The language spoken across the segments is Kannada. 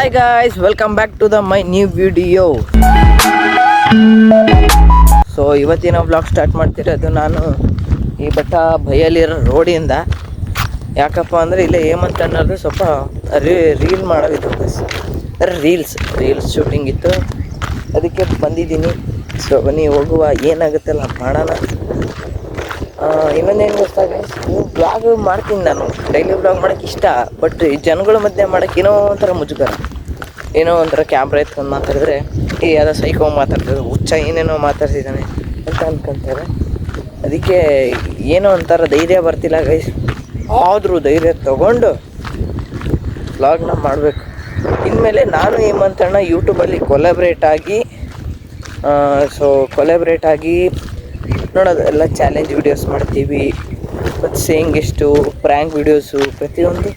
Hi guys, welcome back to my new video. So ಇವತ್ತಿನ ವ್ಲಾಗ್ ಸ್ಟಾರ್ಟ್ ಮಾಡ್ತಿರೋದು ನಾನು ಈ ಬೆಟ್ಟ ಬಯಲಿರೋ ರೋಡಿಂದ. ಯಾಕಪ್ಪ ಅಂದರೆ ಇಲ್ಲೇ ಹೇಮಂತ್ ಅನ್ನೋದು ಸ್ವಲ್ಪ ರೀಲ್ ಮಾಡೋದಿತ್ತು, ರೀಲ್ಸ್ ಶೂಟಿಂಗ್ ಇತ್ತು, ಅದಕ್ಕೆ ಬಂದಿದ್ದೀನಿ. ಸೊ ಬನ್ನಿ ಹೋಗುವ, ಏನಾಗುತ್ತಲ್ಲ ಮಾಡೋಣ. ಇನ್ನೊಂದೇನು ಗೊತ್ತಾಗ, ಬ್ಲಾಗ್ ಮಾಡ್ತೀನಿ ನಾನು, ಡೈಲಿ ಬ್ಲಾಗ್ ಮಾಡೋಕ್ಕೆ ಇಷ್ಟ. ಬಟ್ ಈ ಜನಗಳ ಮಧ್ಯೆ ಮಾಡೋಕ್ಕೆ ಏನೋ ಒಂಥರ ಮುಜುಗರ, ಏನೋ ಒಂಥರ ಕ್ಯಾಮ್ರಾ ಎತ್ಕೊಂಡು ಮಾತಾಡಿದ್ರೆ ಯಾವುದೋ ಸೈಕೋ ಮಾತಾಡ್ತಾರೆ, ಹುಚ್ಚ ಏನೇನೋ ಮಾತಾಡ್ತಿದ್ದಾನೆ ಅಂತ ಅನ್ಕೊಂತಾರೆ. ಅದಕ್ಕೆ ಏನೋ ಒಂಥರ ಧೈರ್ಯ ಬರ್ತಿಲ್ಲ ಗೈಸ್. ಆದರೂ ಧೈರ್ಯ ತೊಗೊಂಡು ವ್ಲಾಗ್ನ ಮಾಡಬೇಕು. ಇನ್ಮೇಲೆ ನಾನು ಹೇಮಂತಣ್ಣ ಯೂಟ್ಯೂಬಲ್ಲಿ ಕೊಲಾಬ್ರೇಟ್ ಆಗಿ ನೋಡೋದು ಎಲ್ಲ ಚಾಲೆಂಜ್ ವಿಡಿಯೋಸ್ ಮಾಡ್ತೀವಿ, ಮತ್ತು ಸೇಯಿಂಗೆಷ್ಟು ಪ್ರ್ಯಾಂಕ್ ವಿಡಿಯೋಸು ಪ್ರತಿಯೊಂದು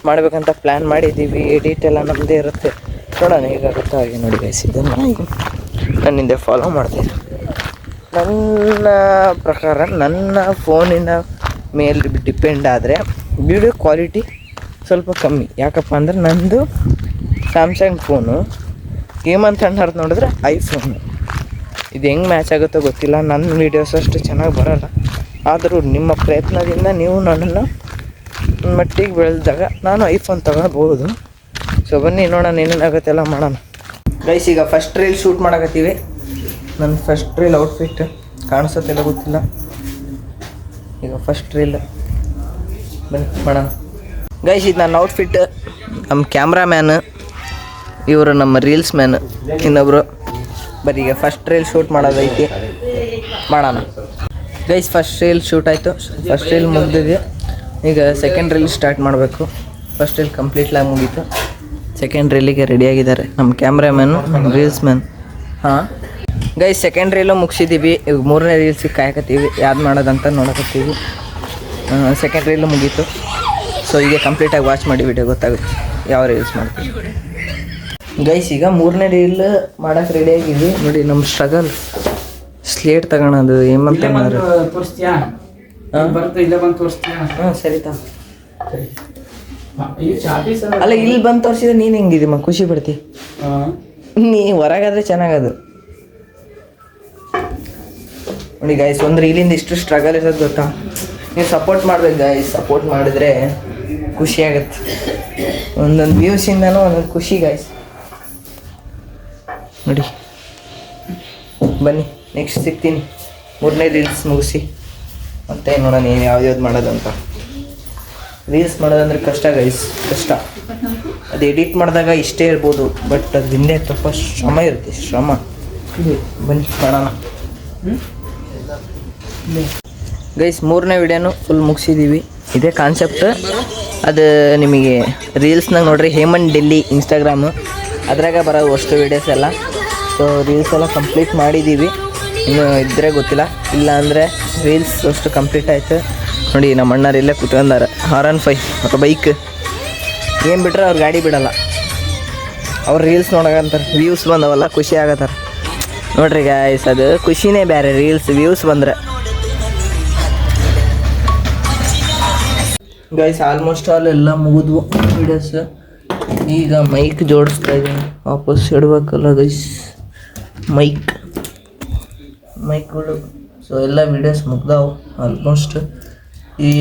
ಮಾಡಬೇಕಂತ ಪ್ಲ್ಯಾನ್ ಮಾಡಿದ್ದೀವಿ. ಎಡಿಟ್ ಎಲ್ಲ ನಮ್ಮದೇ ಇರುತ್ತೆ, ನೋಡೋಣ ಹೇಗಾಗುತ್ತೋ ಹಾಗೆ. ನೋಡಿ ಗೈಸ್, ಇದನ್ನು ನನ್ನಿಂದ ಫಾಲೋ ಮಾಡ್ತೀನಿ. ನನ್ನ ಪ್ರಕಾರ ನನ್ನ ಫೋನಿನ ಮೇಲೆ ಡಿಪೆಂಡ್ ಆದರೆ ವಿಡಿಯೋ ಕ್ವಾಲಿಟಿ ಸ್ವಲ್ಪ ಕಮ್ಮಿ. ಯಾಕಪ್ಪ ಅಂದರೆ ನಂದು ಸ್ಯಾಮ್ಸಂಗ್ ಫೋನು, ಹೇಮಂತ್ ಅಣ್ಣವ್ರದ್ದು ನೋಡಿದ್ರೆ ಐಫೋನು. ಇದು ಹೆಂಗೆ ಮ್ಯಾಚ್ ಆಗುತ್ತೋ ಗೊತ್ತಿಲ್ಲ. ನನ್ನ ವೀಡಿಯೋಸ್ ಅಷ್ಟು ಚೆನ್ನಾಗಿ ಬರೋಲ್ಲ, ಆದರೂ ನಿಮ್ಮ ಪ್ರಯತ್ನದಿಂದ ನೀವು ನನ್ನನ್ನು ಮಟ್ಟಿಗೆ ಬೆಳೆದಾಗ ನಾನು ಐಫೋನ್ ತಗೋಬೋದು. ಸೊ ಬನ್ನಿ ನೋಡೋಣ ಏನೇನಾಗುತ್ತೆ ಎಲ್ಲ ಮಾಡೋಣ ಗೈಸ್. ಈಗ ಫಸ್ಟ್ ರೀಲ್ ಶೂಟ್ ಮಾಡಕತ್ತೀವಿ. ನನ್ನ ಫಸ್ಟ್ ರೀಲ್ ಔಟ್ಫಿಟ್ ಕಾಣಿಸುತ್ತೆಲ್ಲ ಗೊತ್ತಿಲ್ಲ. ಈಗ ಫಸ್ಟ್ ರೀಲ್ ಬನ್ನಿ ಮಾಡೋಣ ಗೈಸ್. ಇದು ನನ್ನ ಔಟ್ಫಿಟ್. ನಮ್ಮ ಕ್ಯಾಮ್ರಾಮ್ಯಾನ್ ಇವರು, ನಮ್ಮ ರೀಲ್ಸ್ ಮ್ಯಾನ್ ಇನ್ನೊಬ್ಬರು. ಬರೀ ಈಗ ಫಸ್ಟ್ ರೀಲ್ ಶೂಟ್ ಮಾಡೋದೈತಿ, ಮಾಡೋಣ ಗೈಸ್. ಫಸ್ಟ್ ರೀಲ್ ಶೂಟ್ ಆಯಿತು, ಫಸ್ಟ್ ರೀಲ್ ಮುಗಿದಿದೆ. ಈಗ ಸೆಕೆಂಡ್ ರೀಲ್ ಸ್ಟಾರ್ಟ್ ಮಾಡಬೇಕು. ಫಸ್ಟ್ ರೀಲ್ ಕಂಪ್ಲೀಟ್ಲಾಗಿ ಮುಗೀತು, ಸೆಕೆಂಡ್ ರೀಲಿಗೆ ರೆಡಿಯಾಗಿದ್ದಾರೆ ನಮ್ಮ ಕ್ಯಾಮ್ರಾಮ್ಯಾನು, ರೀಲ್ಸ್ ಮ್ಯಾನ್. ಹಾಂ ಗೈಸ್, ಸೆಕೆಂಡ್ ರೀಲು ಮುಗಿಸಿದ್ದೀವಿ. ಈಗ ಮೂರನೇ ರೀಲ್ಸಿಗೆ ಕಾಯಕತ್ತೀವಿ, ಯಾವ್ದು ಮಾಡೋದಂತ ನೋಡಕತ್ತೀವಿ. ಸೆಕೆಂಡ್ ರೀಲು ಮುಗೀತು. ಸೊ ಈಗ ಕಂಪ್ಲೀಟಾಗಿ ವಾಚ್ ಮಾಡಿ ವಿಡಿಯೋ ಗೊತ್ತಾಗುತ್ತೆ ಯಾವ ರೀಲ್ಸ್ ಮಾಡ್ತೀವಿ ಗೈಸ್. ಈಗ ಮೂರನೇ ರೀಲ್ ಮಾಡೋಕ್ಕೆ ರೆಡಿಯಾಗಿದ್ವಿ. ನೋಡಿ ನಮ್ಮ ಸ್ಟ್ರಗಲ್. ಸ್ಲೇಟ್ ತಗೊಳೋದು ಹೇಮಂತ ಹಾಂ ಸರಿತಾ. ಅಲ್ಲ, ಇಲ್ಲಿ ಬಂದು ತೋರಿಸಿದ್ರೆ ನೀನು ಹೆಂಗಿದೀಮ್ಮ, ಖುಷಿ ಪಡ್ತಿ. ನೀ ಹೊರಗಾದ್ರೆ ಚೆನ್ನಾಗದು. ನೋಡಿ ಗೈಸ್, ಒಂದು ರೀಲಿಂದ ಇಷ್ಟು ಸ್ಟ್ರಗಲ್ ಇರೋದು ಗೊತ್ತಾ. ನೀವು ಸಪೋರ್ಟ್ ಮಾಡ್ಬೇಕು ಗೈಸ್. ಸಪೋರ್ಟ್ ಮಾಡಿದ್ರೆ ಖುಷಿ ಆಗುತ್ತೆ. ಒಂದೊಂದು ವ್ಯೂಸಿಂದನೂ ಒಂದೊಂದು ಖುಷಿ ಗೈಸ್. ನೋಡಿ ಬನ್ನಿ, ನೆಕ್ಸ್ಟ್ ಸಿಗ್ತೀನಿ ಮೂರನೇ ರೀಲ್ಸ್ ಮುಗಿಸಿ ಮತ್ತೆ ನೋಡೋಣ ಏನು ಯಾವ್ದು ಮಾಡೋದಂತ. ರೀಲ್ಸ್ ಮಾಡೋದಂದ್ರೆ ಕಷ್ಟ ಗೈಸ್, ಕಷ್ಟ. ಅದು ಎಡಿಟ್ ಮಾಡಿದಾಗ ಇಷ್ಟೇ ಇರ್ಬೋದು, ಬಟ್ ಅದು ಹಿಂದೆ ತುಂಬ ಶ್ರಮ ಇರುತ್ತೆ, ಶ್ರಮ. ಬನ್ನಿ ಮಾಡೋಣ ಗೈಸ್. ಮೂರನೇ ವಿಡಿಯೋನು ಫುಲ್ ಮುಗಿಸಿದ್ದೀವಿ. ಇದೇ ಕಾನ್ಸೆಪ್ಟ್. ಅದು ನಿಮಗೆ ರೀಲ್ಸ್ನಾಗ ನೋಡ್ರಿ, ಹೇಮಂತ್ ಡೆಲ್ಲಿ ಇನ್ಸ್ಟಾಗ್ರಾಮು, ಅದ್ರಾಗ ಬರೋದು ಅಷ್ಟು ವೀಡಿಯೋಸ್ ಎಲ್ಲ. ಸೊ ರೀಲ್ಸ್ ಎಲ್ಲ ಕಂಪ್ಲೀಟ್ ಮಾಡಿದ್ದೀವಿ. ಇನ್ನು ಇದ್ದರೆ ಗೊತ್ತಿಲ್ಲ, ಇಲ್ಲ ಅಂದರೆ ರೀಲ್ಸ್ ಅಷ್ಟು ಕಂಪ್ಲೀಟ್ ಆಯಿತು. ನೋಡಿ ನಮ್ಮ ಅಣ್ಣರು ಇಲ್ಲೇ ಕುತ್ಕೊಂಡಾರೆ. R15 ಅಥವಾ ಬೈಕ್ ಏನು ಬಿಟ್ರೆ ಅವ್ರು ಗಾಡಿ ಬಿಡಲ್ಲ. ಅವ್ರು ರೀಲ್ಸ್ ನೋಡಕಂತಾರೆ, ವ್ಯೂಸ್ ಬಂದವಲ್ಲ ಖುಷಿ ಆಗತ್ತಾರೆ. ನೋಡ್ರಿ ಗಾಯ್ಸ್, ಅದು ಖುಷಿನೇ ಬೇರೆ, ರೀಲ್ಸ್ ವ್ಯೂಸ್ ಬಂದರೆ. ಗೈಸ್ ಆಲ್ಮೋಸ್ಟ್ ಆಲ್ ಎಲ್ಲ ಮುಗಿದ್ವು ವೀಡಿಯೋಸ್. ಈಗ ಮೈಕ್ ಜೋಡಿಸ್ತಾ ಇದ್ದೀನಿ, ವಾಪಸ್ ಇಡಬೇಕಲ್ಲ ಗೈಸ್ ಮೈಕ್ಗಳು. ಸೊ ಎಲ್ಲ ವೀಡಿಯೋಸ್ ಮುಗ್ದಾವು ಆಲ್ಮೋಸ್ಟ್.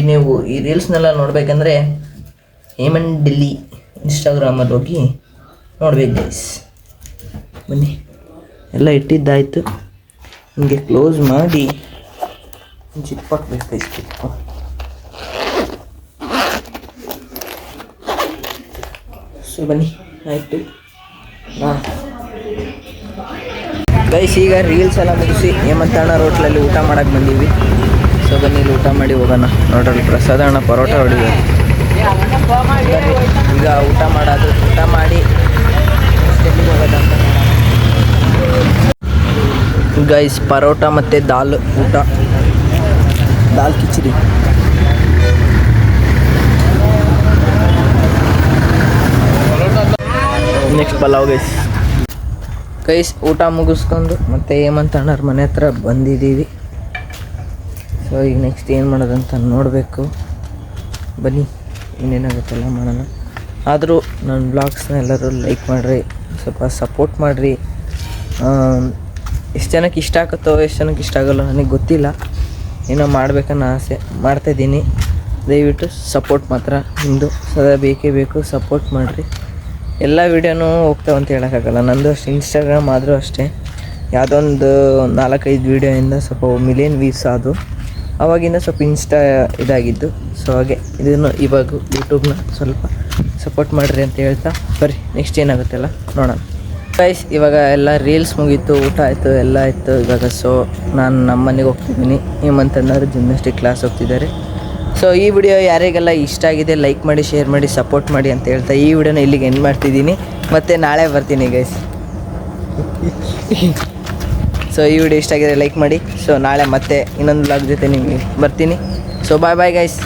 ನೀವು ಈ ರೀಲ್ಸ್ನೆಲ್ಲ ನೋಡಬೇಕಂದ್ರೆ ಹೇಮಂತ್ ಡೆಲ್ಲಿ ಇನ್ಸ್ಟಾಗ್ರಾಮಲ್ಲಿ ಹೋಗಿ ನೋಡ್ಬೇಕು ಗೈಸ್. ಬನ್ನಿ, ಎಲ್ಲ ಇಟ್ಟಿದ್ದಾಯಿತು. ಹಿಂಗೆ ಕ್ಲೋಸ್ ಮಾಡಿ ಜಿಪ್ ಹಾಕ್ಬೇಕು ಗೈಸ್. ಸೊ ಬನ್ನಿ, ಆಯಿತು ಗೈಸ್. ಈಗ ರೀಲ್ಸ್ ಎಲ್ಲ ಮುಗಿಸಿ ಹೇಮಂತ್ ಅಣ್ಣ ಹೋಟ್ಲಲ್ಲಿ ಊಟ ಮಾಡೋಕ್ಕೆ ಬಂದೀವಿ. ಸೊ ಬನ್ನಿ, ಇಲ್ಲಿ ಊಟ ಮಾಡಿ ಹೋಗೋಣ. ನೋಡ್ರಿ, ಪ್ರಸಾದ ಅಣ್ಣ ಪರೋಟ ಹೊಡಿದೆ. ಈಗ ಊಟ ಮಾಡಿ ಎಲ್ಲಿಗೆ ಹೋಗೋದಂತ ಗೈಸ್. ಪರೋಟ ಮತ್ತು ದಾಲ್ ಊಟ, ದಾಲ್ ಕಿಚಡಿ. Next pulao guys. ಊಟ ಮುಗಿಸ್ಕೊಂಡು ಮತ್ತೆ ಹೇಮಂತ್ ಅಣ್ಣವ್ರ ಮನೆ ಹತ್ರ ಬಂದಿದ್ದೀವಿ. ಸೊ ಈಗ ನೆಕ್ಸ್ಟ್ ಏನು ಮಾಡೋದಂತ ನೋಡಬೇಕು. ಬನ್ನಿ, ಇನ್ನೇನಾಗುತ್ತೆಲ್ಲ ಮಾಡೋಣ. ಆದರೂ ನನ್ನ ಬ್ಲಾಗ್ಸ್ನ ಎಲ್ಲರೂ ಲೈಕ್ ಮಾಡಿರಿ, ಸ್ವಲ್ಪ ಸಪೋರ್ಟ್ ಮಾಡಿರಿ. ಎಷ್ಟು ಜನಕ್ಕೆ ಇಷ್ಟ ಆಗುತ್ತೋ ಎಷ್ಟು ಜನಕ್ಕೆ ಇಷ್ಟ ಆಗೋಲ್ಲ ನನಗೆ ಗೊತ್ತಿಲ್ಲ. ಏನೋ ಮಾಡಬೇಕನ್ನೋ ಆಸೆ ಮಾಡ್ತಾಯಿದ್ದೀನಿ. ದಯವಿಟ್ಟು ಸಪೋರ್ಟ್ ಮಾತ್ರ ನಿಮ್ಮದು ಸದಾ ಬೇಕೇ ಬೇಕು. ಸಪೋರ್ಟ್ ಮಾಡಿರಿ. ಎಲ್ಲ ವೀಡಿಯೋನೂ ಹೋಗ್ತಾವೆ ಅಂತ ಹೇಳೋಕ್ಕಾಗಲ್ಲ. ನಂದು ಅಷ್ಟು ಇನ್ಸ್ಟಾಗ್ರಾಮ್ ಆದರೂ ಅಷ್ಟೇ, ಯಾವುದೋ ಒಂದು 4-5 ವೀಡಿಯೋಯಿಂದ ಸ್ವಲ್ಪ ಮಿಲಿಯನ್ ವ್ಯೂಸ್ ಆದವು. ಆವಾಗಿಂದ ಸ್ವಲ್ಪ ಇನ್ಸ್ಟಾ ಇದಾಗಿದ್ದು. ಸೊ ಹಾಗೆ ಇದನ್ನು ಇವಾಗ ಯೂಟ್ಯೂಬ್ನ ಸ್ವಲ್ಪ ಸಪೋರ್ಟ್ ಮಾಡಿರಿ ಅಂತ ಹೇಳ್ತಾ ಬರ್ರಿ ನೆಕ್ಸ್ಟ್ ಏನಾಗುತ್ತೆಲ್ಲ ನೋಡೋಣ. ಗೈಸ್, ಇವಾಗ ಎಲ್ಲ ರೀಲ್ಸ್ ಮುಗೀತು, ಊಟ ಆಯಿತು, ಎಲ್ಲ ಆಯಿತು ಇವಾಗ. ಸೊ ನಾನು ನಮ್ಮ ಮನೆಗೆ ಹೋಗ್ತಿದ್ದೀನಿ. ಹೇಮಂತಣ್ಣವರು ಜಿಮ್ನಾಸ್ಟಿಕ್ ಕ್ಲಾಸ್ ಹೋಗ್ತಿದ್ದಾರೆ. ಸೊ ಈ ವಿಡಿಯೋ ಯಾರಿಗೆಲ್ಲ ಇಷ್ಟ ಆಗಿದೆ ಲೈಕ್ ಮಾಡಿ, ಶೇರ್ ಮಾಡಿ, ಸಪೋರ್ಟ್ ಮಾಡಿ ಅಂತ ಹೇಳ್ತಾ ಈ ವಿಡಿಯೋನ ಇಲ್ಲಿಗೆ ಎಂಡ್ ಮಾಡ್ತಿದ್ದೀನಿ. ಮತ್ತು ನಾಳೆ ಬರ್ತೀನಿ ಗೈಸ್. ಸೊ ಈ ವಿಡಿಯೋ ಇಷ್ಟ ಆಗಿದೆ ಲೈಕ್ ಮಾಡಿ. ಸೊ ನಾಳೆ ಮತ್ತೆ ಇನ್ನೊಂದು ಬ್ಲಾಗ್ ಜೊತೆ ನಿಮಗೆ ಬರ್ತೀನಿ. So bye bye guys.